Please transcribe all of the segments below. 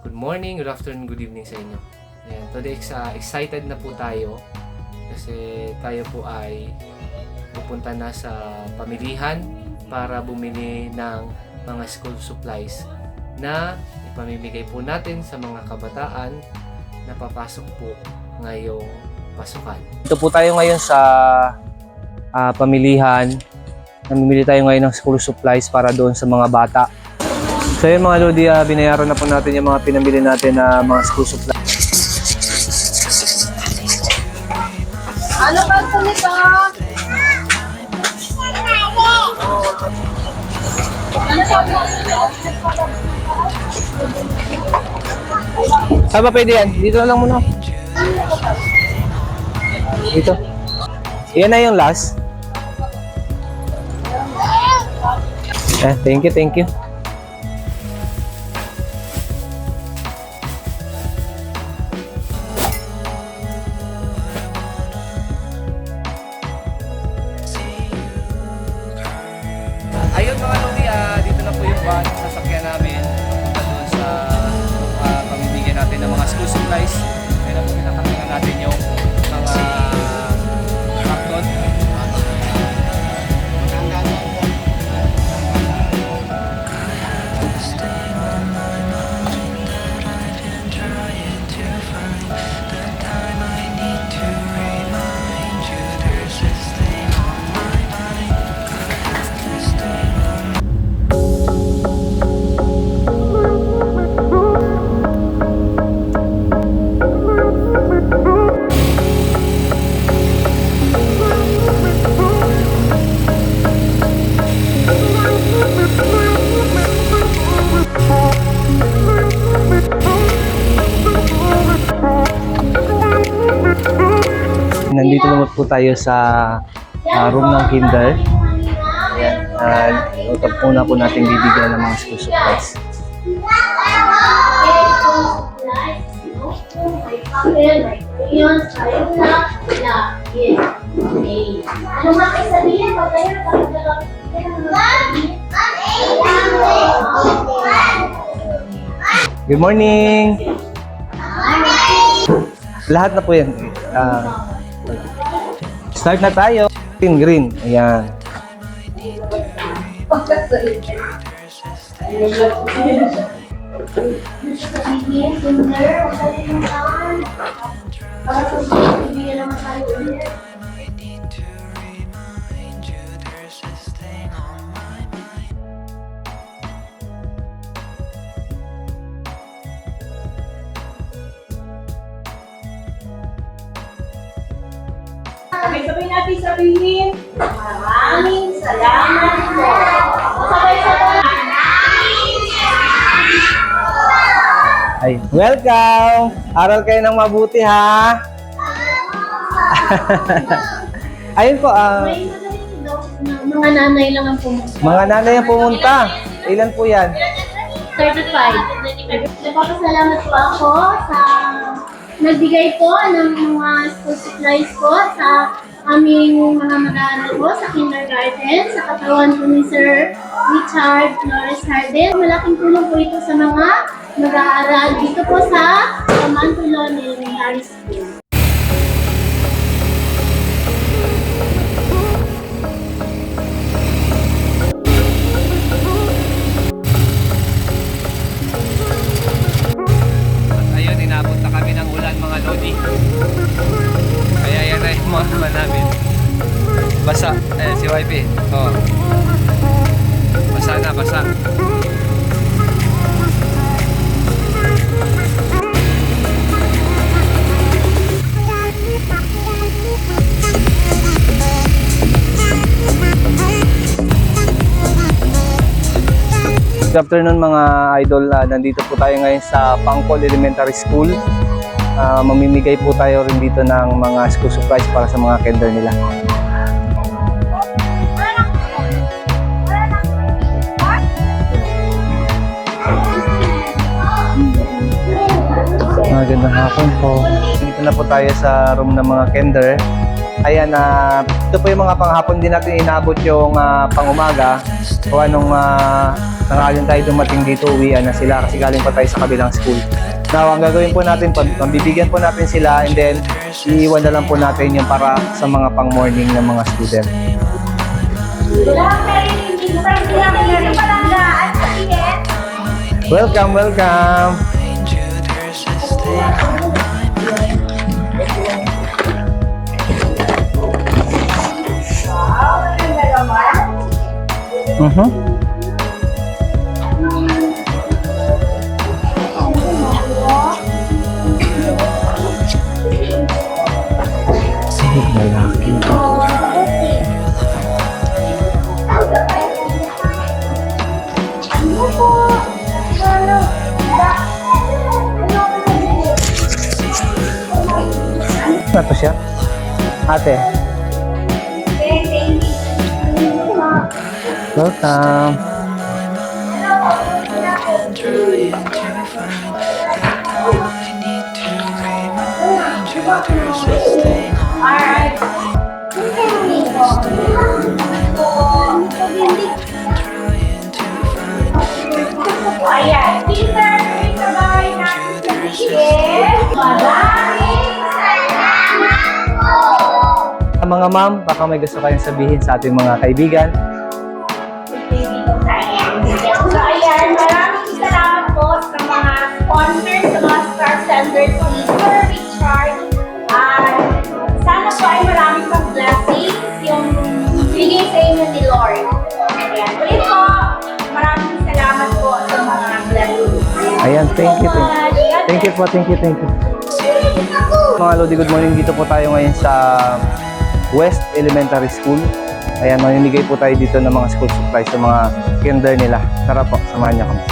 Good morning, good afternoon, good evening sa inyo. Ayan, today excited na po tayo kasi tayo po ay pupunta na sa pamilihan para bumili ng mga school supplies na ipamimigay po natin sa mga kabataan na papasok po ngayong pasukan. Ito po tayo ngayon sa pamilihan. Namimili tayo ngayon ng school supplies para doon sa mga bata. So yun mga Lodi, binayaran na po natin yung mga pinamili natin na mga school supplies. Ano ba ito nito? Saan ba pwede yan? Dito na lang muna. Dito. Yan na yung last. Thank you, thank you. Ayun mga Lodi, dito na po yung van, sasakyan namin papunta doon sa pamimigay natin ng mga school supplies. Kaya na po pinakatingan natin yung mga karton. Nandito naman po tayo sa room ng kinder. Ayan, utap muna po natin bibigyan ng mga school supplies. Good morning! Lahat na po yan. Start na tayo. Green. Ayan. Sabay-sabay natin sabihin, maraming salamat po. Sabay-sabay. Ay, welcome! Aral kayo ng mabuti, ha? Ayun po, May magaling daw na mga nanay lang ang pumunta. mga nanay ang pumunta. Ilan po yan? 35. Nagpapasalamat po ako sa nagbigay po ng mga school supplies po sa aming mga mag-aaral po sa kindergarten, sa katawan po ni Sir Richard Flores Harden. Malaking tulong po ito sa mga mag-aaral dito po sa Mantulon Elementary School. Ayun, inabot na kami ng ulan mga Lodi. Kaya yan na yung mga naman namin. Basa. Si YP. Oh. Basa na, basa. Good afternoon mga idol. Nandito po tayo ngayon sa Pangkol Elementary School. Mamimigay po tayo rin dito ng mga school supplies para sa mga kinder nila. Magandang hapon po. Dito na po tayo sa room ng mga kinder. Ayan, ito po yung mga panghapon din natin inabot yung pangumaga. So anong nangayon tayo dumating dito, uwian na sila kasi galing pa tayo sa kabilang school. Now, ang gagawin po natin, pambibigyan po natin sila and then iiwan na lang po natin yung para sa mga pang-morning ng mga student. Welcome, welcome! Ano to siya? Ate. Welcome. Alright. Ayan. Peter, sabay natin sabihin. Maraming salamat po. Mga ma'am, baka may gusto kayong sabihin sa ating mga kaibigan. So, ayan, maraming salamat po sa mga sponsors, sa mga Star Sender, si Sir Richard. At sana po ay maraming pang blessings yung bigay sa inyo ni Lord. Ayan, ulit po, maraming salamat po sa mga blessings. Ayan, thank you. Thank you po, thank you. Mga Lodi, good morning. Dito po tayo ngayon sa West Elementary School. Ayan, mamimigay po tayo dito ng mga school supplies sa mga kinder nila. Tara po, samahan niyo kami.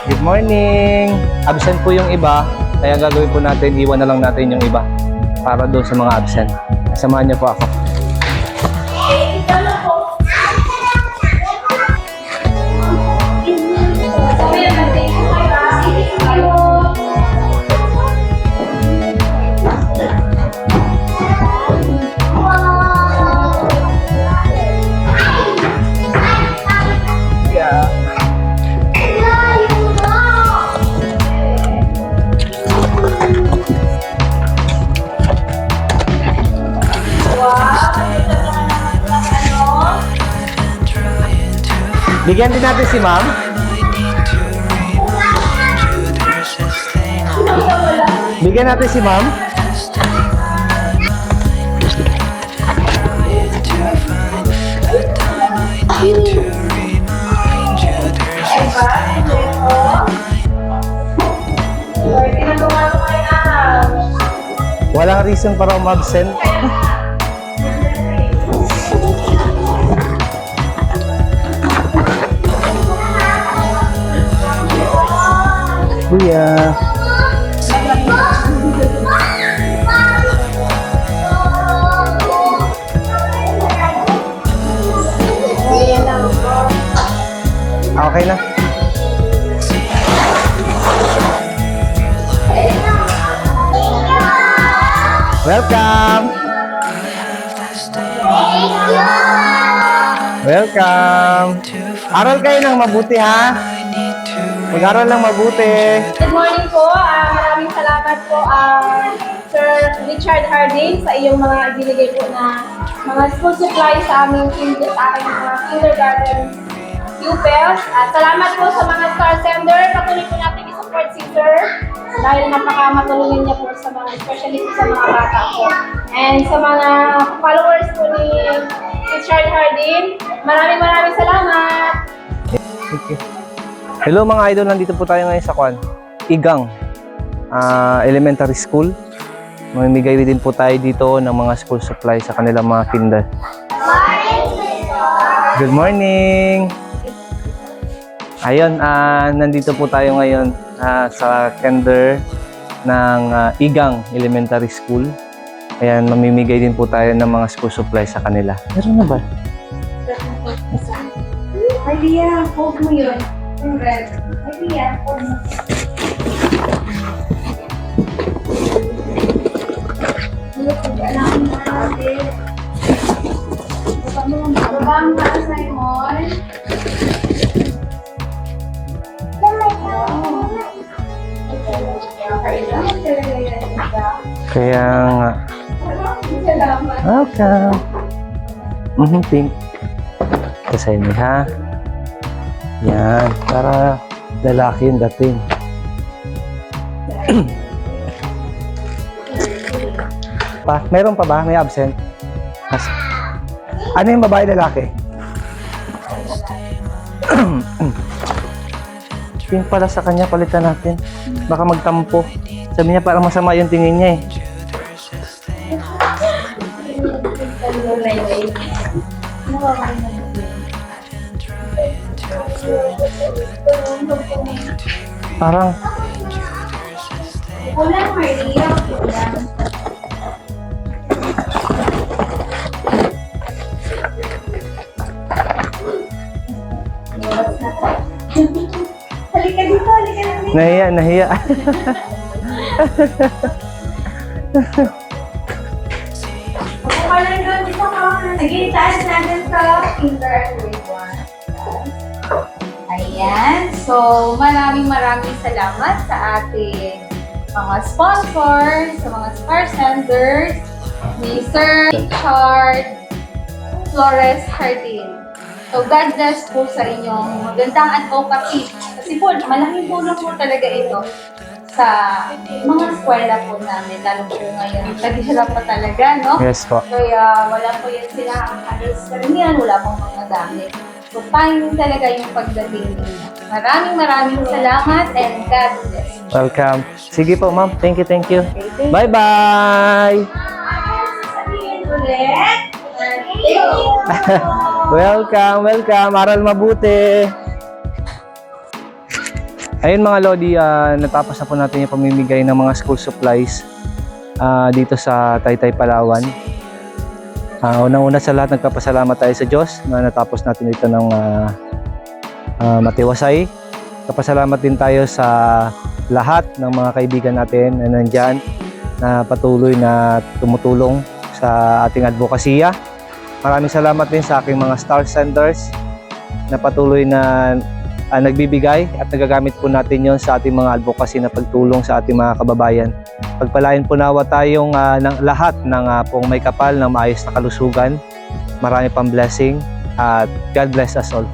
Good morning! Absent po yung iba, kaya gagawin po natin, iwan na lang natin yung iba para doon sa mga absent. Samahan niyo po ako. Bigyan din natin si ma'am. Bigyan natin si ma'am. Walang reason para umabsent. Kuya. Okay na. Welcome. Welcome. Aral kayo ng mabuti, ha? Mag-aral lang mabuti. Good morning po. Maraming salamat po, Sir Richard Harding, sa iyong mga ibinigay po na mga school supplies sa aming aking mga kindergarten pupils. At salamat po sa mga Star Sender. Patuloy po natin i-support si Sir dahil napakamatulungin niya po sa mga, especially po sa mga bata po. And sa mga followers po ni Richard Harding, maraming salamat. Thank you. Hello mga idol, nandito po tayo ngayon sa Igang Elementary School. Mamimigay din po tayo dito ng mga school supplies sa kanilang mga kinder. Good morning! Ayun, nandito po tayo ngayon sa kinder ng Igang Elementary School. Ayan, mamimigay din po tayo ng mga school supplies sa kanila. Meron na ba? Ay, Lia, hold mo yun. Yung red. Ay, Lia, hold mo. Alam mo natin. Baba ang taas, Simon. Kaya nga. Salamat. Welcome. Pink. Kasi niya ha. Yan. Para lalaki yung dating. Meron pa ba? May absent? Ano yung babae lalaki? Pink pala sa kanya, palitan natin. Baka magtampo. Sabi niya parang masama yung tingin niya eh. Parang Ulan, Maria. Ulan. Halika dito, halika na dito. nahiya. Ako ka lang doon, dito ka. Sige, itaas natin sa finger. Wait, one. Ayan. So, maraming salamat sa ating mga sponsors, sa mga star senders, ni Sir Richard Flores Hardin. So, God bless po sa inyong magandang advocacy. Kasi po, malaking tulong po talaga ito sa mga eskwela po namin, lalo po ngayon. Naghihirap pa talaga, no? Yes po. Kaya wala po yan sila ang alis karamihan, wala pong mga gamit. So, timing talaga yung pagdating ninyo. Maraming salamat and God bless. Welcome. Sige po ma'am. Thank you. Okay, thank you. Bye-bye. Sabihin ulit. Thank you. Welcome. Aral mabuti. Ayun mga Lodi, natapos na po natin yung pamimigay ng mga school supplies dito sa Taytay, Palawan. Unang-una sa lahat, nagpapasalamat tayo sa Diyos na natapos natin ito ng matiwasay. Kapasalamat din tayo sa lahat ng mga kaibigan natin na nandyan na patuloy na tumutulong sa ating advokasya. Maraming salamat din sa aking mga star senders na patuloy na nagbibigay at nagagamit po natin yon sa ating mga advocacy na pagtulong sa ating mga kababayan. Pagpalain po nawa tayong ng lahat ng pong may kapal ng maayos na kalusugan. Marami pang blessing at God bless us all.